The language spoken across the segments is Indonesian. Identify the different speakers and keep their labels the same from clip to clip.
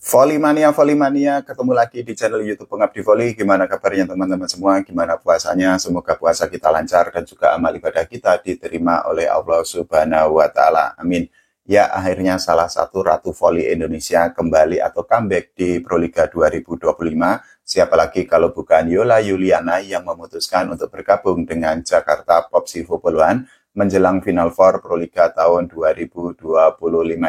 Speaker 1: Volley Mania, ketemu lagi di channel YouTube Pengabdi Volley. Gimana kabarnya teman-teman semua? Gimana puasanya? Semoga puasa kita lancar dan juga amal ibadah kita diterima oleh Allah Subhanahu wa Ta'ala. Amin. Ya, akhirnya salah satu ratu volley Indonesia kembali atau comeback di Proliga 2025. Siapa lagi kalau bukan Yola Yuliana yang memutuskan untuk bergabung dengan Jakarta Popsi Fopoluan menjelang Final Four Proliga tahun 2025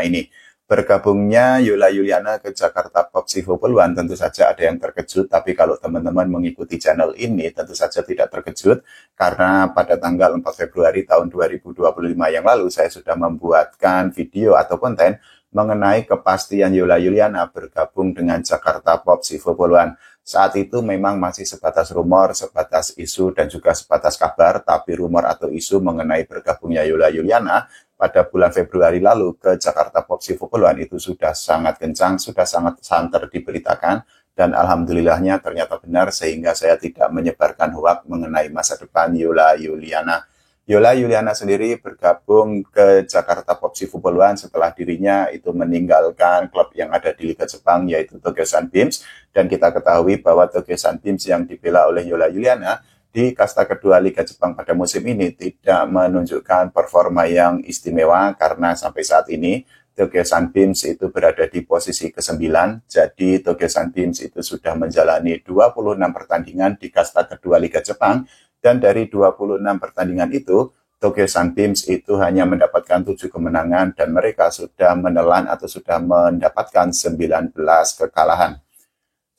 Speaker 1: ini. Bergabungnya Yola Yuliana ke Jakarta Popsi Fopoluan tentu saja ada yang terkejut, tapi kalau teman-teman mengikuti channel ini tentu saja tidak terkejut karena pada tanggal 4 Februari tahun 2025 yang lalu saya sudah membuatkan video atau konten mengenai kepastian Yola Yuliana bergabung dengan Jakarta Popsi Fopoluan. Saat itu memang masih sebatas rumor, sebatas isu dan juga sebatas kabar, tapi rumor atau isu mengenai bergabungnya Yola Yuliana pada bulan Februari lalu ke Jakarta Popsi Fopoluan itu sudah sangat kencang, sudah sangat santer diberitakan, dan alhamdulillahnya ternyata benar sehingga saya tidak menyebarkan hoak mengenai masa depan Yola Yuliana. Yola Yuliana sendiri bergabung ke Jakarta Popsi Fopoluan setelah dirinya itu meninggalkan klub yang ada di Liga Jepang yaitu Tokyo Sunbeams, dan kita ketahui bahwa Tokyo Sunbeams yang dibela oleh Yola Yuliana di kasta kedua Liga Jepang pada musim ini tidak menunjukkan performa yang istimewa karena sampai saat ini Tokyo Sunbeams itu berada di posisi ke-9. Jadi Tokyo Sunbeams itu sudah menjalani 26 pertandingan di kasta kedua Liga Jepang, dan dari 26 pertandingan itu Tokyo Sunbeams itu hanya mendapatkan 7 kemenangan dan mereka sudah menelan atau sudah mendapatkan 19 kekalahan.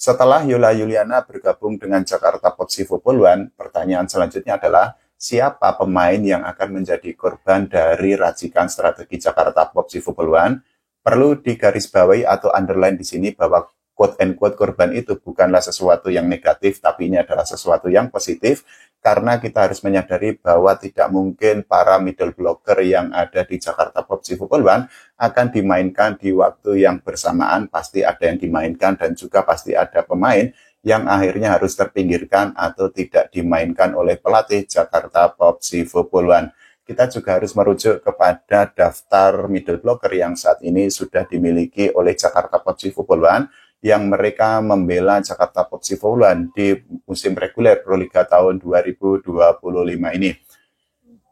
Speaker 1: Setelah Yola Yuliana bergabung dengan Jakarta Popsi Fopoluan, pertanyaan selanjutnya adalah siapa pemain yang akan menjadi korban dari racikan strategi Jakarta Popsi Fopoluan? Perlu digarisbawahi atau underline di sini bahwa quote and quote korban itu bukanlah sesuatu yang negatif, tapi ini adalah sesuatu yang positif karena kita harus menyadari bahwa tidak mungkin para middle blocker yang ada di Jakarta Popsi Fopoluan akan dimainkan di waktu yang bersamaan. Pasti ada yang dimainkan dan juga pasti ada pemain yang akhirnya harus terpinggirkan atau tidak dimainkan oleh pelatih Jakarta Popsi Fopoluan. Kita juga harus merujuk kepada daftar middle blocker yang saat ini sudah dimiliki oleh Jakarta Popsi Fopoluan yang mereka membela Jakarta Popsi Fopoluan di musim reguler Proliga tahun 2025 ini.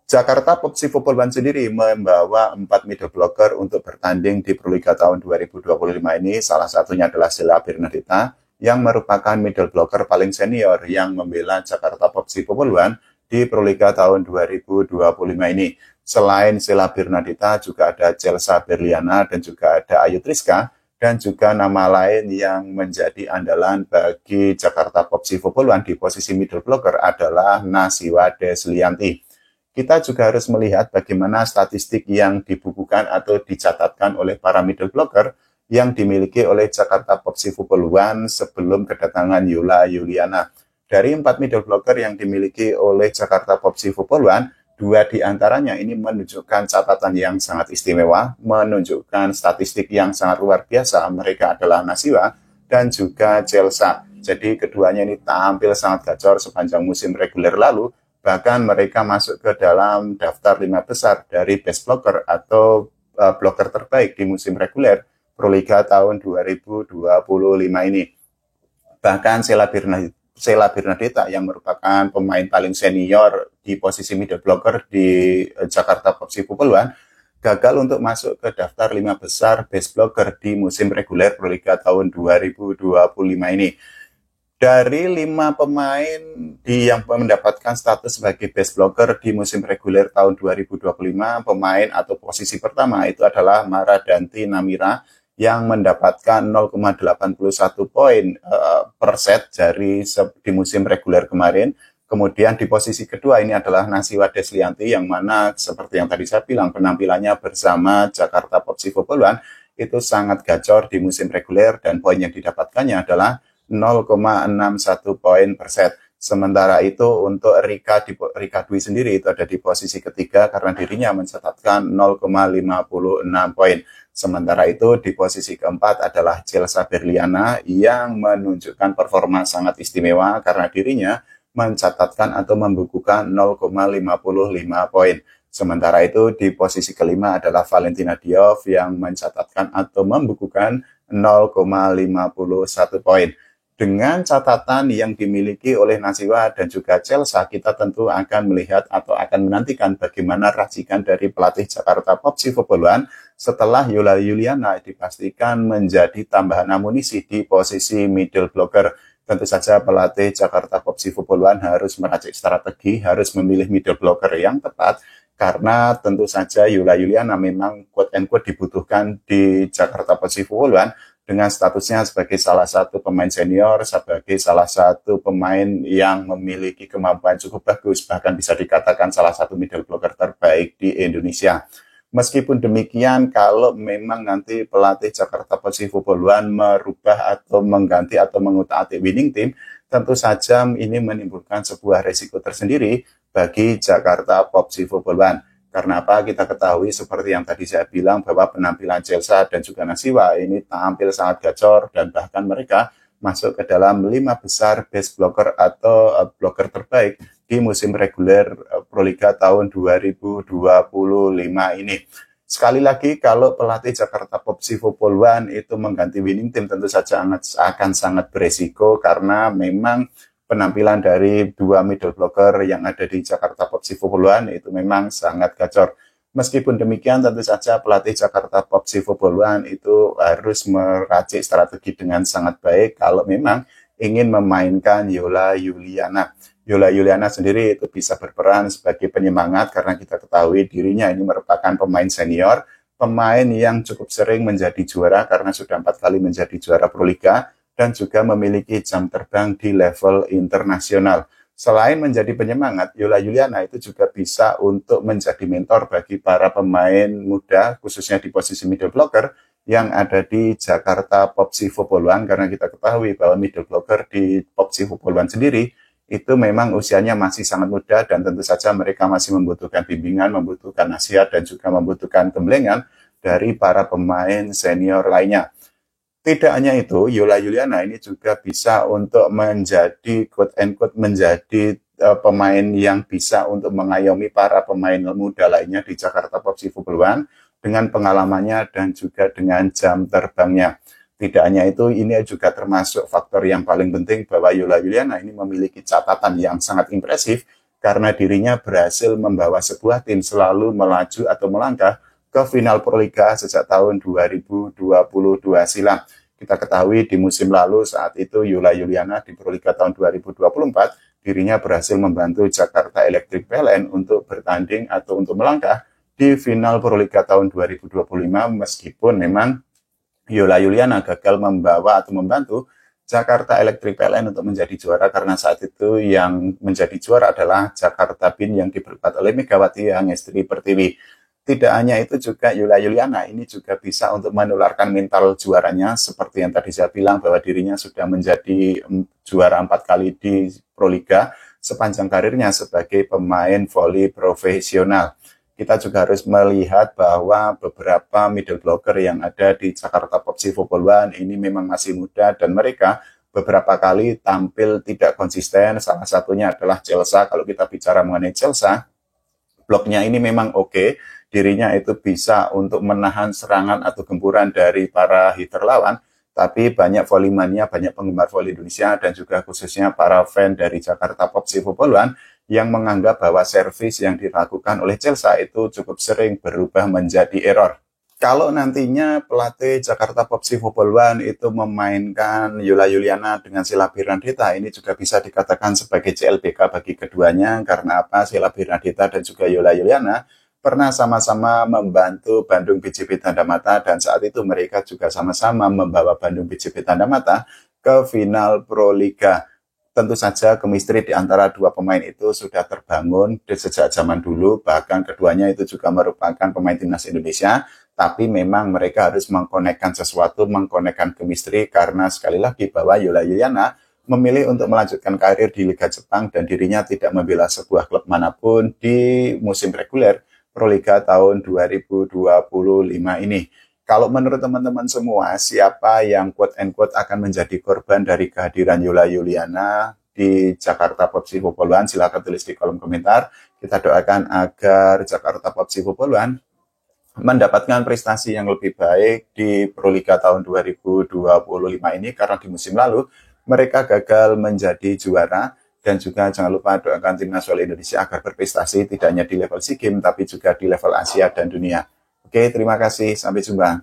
Speaker 1: Jakarta Popsi Fopoluan sendiri membawa 4 middle blocker untuk bertanding di Proliga tahun 2025 ini. Salah satunya adalah Sheila Bernadetta yang merupakan middle blocker paling senior yang membela Jakarta Popsi Fopoluan di Proliga tahun 2025 ini. Selain Sheila Bernadetta juga ada Chelsea Berliana dan juga ada Ayu Triska, dan juga nama lain yang menjadi andalan bagi Jakarta Popsi Fopoluan di posisi middle blocker adalah Nasiwa Deslianti. Kita juga harus melihat bagaimana statistik yang dibukukan atau dicatatkan oleh para middle blocker yang dimiliki oleh Jakarta Popsi Fopoluan sebelum kedatangan Yola Yuliana. Dari 4 middle blocker yang dimiliki oleh Jakarta Popsi Fopoluan, 2 di antaranya ini menunjukkan catatan yang sangat istimewa, menunjukkan statistik yang sangat luar biasa. Mereka adalah Nasiwa dan juga Chelsea. Jadi keduanya ini tampil sangat gacor sepanjang musim reguler lalu. Bahkan mereka masuk ke dalam daftar 5 besar dari best blocker atau blocker terbaik di musim reguler Proliga tahun 2025 ini. Bahkan Sheila Bernadetta yang merupakan pemain paling senior di posisi middle blocker di Jakarta Popsi Fopoluan gagal untuk masuk ke daftar 5 besar best blocker di musim reguler Proliga tahun 2025 ini. Dari 5 pemain yang mendapatkan status sebagai best blocker di musim reguler tahun 2025, pemain atau posisi pertama itu adalah Maradanti Namira yang mendapatkan 0,81 poin per set di musim reguler kemarin. Kemudian di posisi kedua ini adalah Nasiwa Deslianti yang mana seperti yang tadi saya bilang penampilannya bersama Jakarta Popsi Fopoluan itu sangat gacor di musim reguler dan poin yang didapatkannya adalah 0,61 poin per set. Sementara itu untuk Rika Dwi sendiri itu ada di posisi ketiga karena dirinya mencatatkan 0,56 poin. Sementara itu di posisi keempat adalah Chelsea Berliana yang menunjukkan performa sangat istimewa karena dirinya mencatatkan atau membukukan 0,55 poin. Sementara itu di posisi kelima adalah Valentina Diop yang mencatatkan atau membukukan 0,51 poin. Dengan catatan yang dimiliki oleh Nasiwa dan juga Chelsea, kita tentu akan melihat atau akan menantikan bagaimana racikan dari pelatih Jakarta POP Sivobolwan setelah Yola Yuliana dipastikan menjadi tambahan amunisi di posisi middle blocker. Tentu saja pelatih Jakarta POP Sivobolwan harus meracik strategi, harus memilih middle blocker yang tepat, karena tentu saja Yola Yuliana memang quote-unquote dibutuhkan di Jakarta POP Sivobolwan dengan statusnya sebagai salah satu pemain senior, sebagai salah satu pemain yang memiliki kemampuan cukup bagus, bahkan bisa dikatakan salah satu middle blocker terbaik di Indonesia. Meskipun demikian, kalau memang nanti pelatih Jakarta POP Sivobolwan merubah atau mengganti atau mengutak-atik winning team, tentu saja ini menimbulkan sebuah resiko tersendiri bagi Jakarta POP Sivobolwan. Karena apa? Kita ketahui seperti yang tadi saya bilang bahwa penampilan Chelsea dan juga Nasiwa ini tampil sangat gacor dan bahkan mereka masuk ke dalam 5 besar best blocker atau blocker terbaik di musim reguler Proliga tahun 2025 ini. Sekali lagi, kalau pelatih Jakarta POP Sivobolwan itu mengganti winning team tentu saja akan sangat beresiko karena memang penampilan dari dua middle blocker yang ada di Jakarta POP Sivobolwan itu memang sangat gacor. Meskipun demikian, tentu saja pelatih Jakarta POP Sivobolwan itu harus meracik strategi dengan sangat baik kalau memang ingin memainkan Yola Yuliana. Yola Yuliana sendiri itu bisa berperan sebagai penyemangat karena kita ketahui dirinya ini merupakan pemain senior, pemain yang cukup sering menjadi juara karena sudah 4 kali menjadi juara Proliga, dan juga memiliki jam terbang di level internasional. Selain menjadi penyemangat, Yola Yuliana itu juga bisa untuk menjadi mentor bagi para pemain muda, khususnya di posisi middle blocker, yang ada di Jakarta POP Sivobolwan, karena kita ketahui bahwa middle blocker di POP Sivobolwan sendiri, itu memang usianya masih sangat muda, dan tentu saja mereka masih membutuhkan bimbingan, membutuhkan nasihat, dan juga membutuhkan gemblengan dari para pemain senior lainnya. Tidak hanya itu, Yola Yuliana ini juga bisa untuk menjadi quote-unquote menjadi pemain yang bisa untuk mengayomi para pemain muda lainnya di Jakarta POP Sivobolwan dengan pengalamannya dan juga dengan jam terbangnya. Tidak hanya itu, ini juga termasuk faktor yang paling penting bahwa Yola Yuliana ini memiliki catatan yang sangat impresif karena dirinya berhasil membawa sebuah tim selalu melaju atau melangkah ke final Proliga sejak tahun 2022 silam. Kita ketahui di musim lalu saat itu Yola Yuliana di Proliga tahun 2024 dirinya berhasil membantu Jakarta Electric PLN untuk bertanding atau untuk melangkah di final Proliga tahun 2025 meskipun memang Yola Yuliana gagal membawa atau membantu Jakarta Electric PLN untuk menjadi juara karena saat itu yang menjadi juara adalah Jakarta BIN yang diperkuat oleh Megawati Hangestri Pertiwi. Tidak hanya itu juga Yola Yuliana ini juga bisa untuk menularkan mental juaranya seperti yang tadi saya bilang bahwa dirinya sudah menjadi juara 4 kali di Proliga sepanjang karirnya sebagai pemain voli profesional. Kita juga harus melihat bahwa beberapa middle blocker yang ada di Jakarta POP Sivobolwan ini memang masih muda dan mereka beberapa kali tampil tidak konsisten. Salah satunya adalah Chelsea. Kalau kita bicara mengenai Chelsea, bloknya ini memang oke. Dirinya itu bisa untuk menahan serangan atau gempuran dari para hitter lawan, tapi banyak volley-mania, banyak penggemar voli Indonesia dan juga khususnya para fan dari Jakarta POP Sivobolwan yang menganggap bahwa servis yang dilakukan oleh Chelsea itu cukup sering berubah menjadi error. Kalau nantinya pelatih Jakarta POP Sivobolwan itu memainkan Yola Yuliana dengan Sheila Birnadita, ini juga bisa dikatakan sebagai CLBK bagi keduanya, karena apa? Sheila Birnadita dan juga Yola Yuliana pernah sama-sama membantu Bandung BJB Tanda Mata dan saat itu mereka juga sama-sama membawa Bandung BJB Tanda Mata ke final Proliga. Tentu saja chemistry di antara dua pemain itu sudah terbangun sejak zaman dulu, bahkan keduanya itu juga merupakan pemain timnas Indonesia, tapi memang mereka harus mengkonekkan sesuatu, mengkonekkan chemistry karena sekali lagi bahwa Yola Yuliana memilih untuk melanjutkan karir di Liga Jepang dan dirinya tidak membela sebuah klub manapun di musim reguler Proliga tahun 2025 ini. Kalau menurut teman-teman semua, siapa yang quote-unquote akan menjadi korban dari kehadiran Yola Yuliana di Jakarta POP Sivobolwan? Silakan tulis di kolom komentar. Kita doakan agar Jakarta POP Sivobolwan mendapatkan prestasi yang lebih baik di Proliga tahun 2025 ini, karena di musim lalu mereka gagal menjadi juara. Dan juga jangan lupa doakan timnas voli Indonesia agar berprestasi tidak hanya di level SEA Games tapi juga di level Asia dan dunia. Oke, terima kasih. Sampai jumpa.